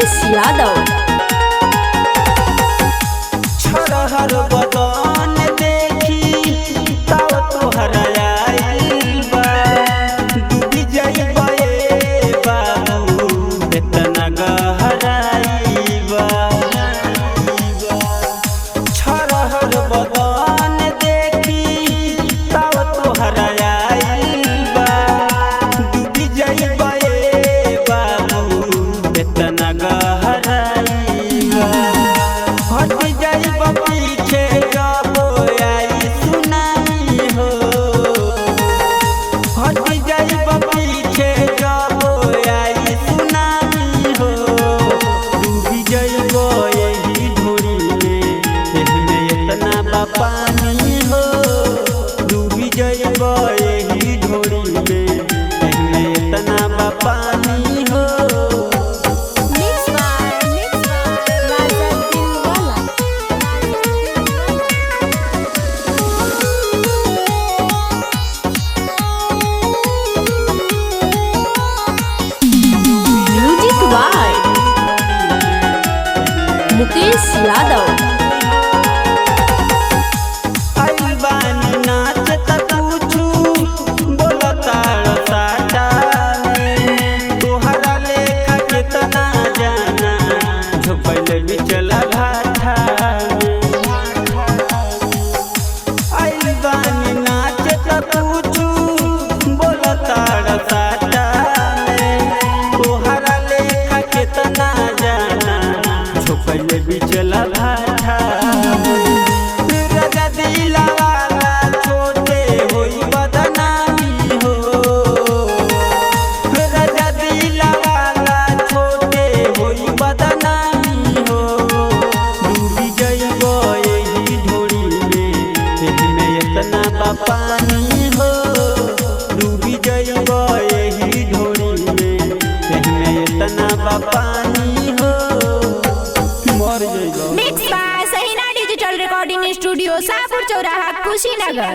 मुकेश यादव। छरहर बदन देखी ताव तोहरा आइल बा, डूबी जाइबे बाबू एतना गहराई बा। छरहर बदन देखी ताव तोहरा आइल बा, डूबी जाइबे बाबू एतना गहराई बा। हट जाइब पीछे जब आई सुनाई हो, हट जाइब पीछे जब आई सुनाई हो। डूबी जाइब यही ढोरी में, एहमे इतना बा पानी हो। डूबी जाइब यही ढोरी में, एहमे इतना बा पानी हो। Music by Mukesh Yadav. आई बानी नाच त कुछु बोलताड़ साटा में, तोहरा लेखा कितना जाना झोपैल बिचला भाठा में। आई बानी नाच त कुछु बोलताड़ साटा में, तोहरा लेखा कितना जाना झोपैल बिचला भाठा में। राजा दिलवाला छोटे होई बदनामी हो, राजा दिलवाला छोटे होई बदनामी हो। डूबी जाइब यही ढोरी में, एहमे इतना बा पानी हो। डूबी जाइब यही ढोरी में, एहमे इतना बा पानी हो। मर जाइब। Mix by Sahina digital recording studio, Shahpur चौराहा, कुशीनगर।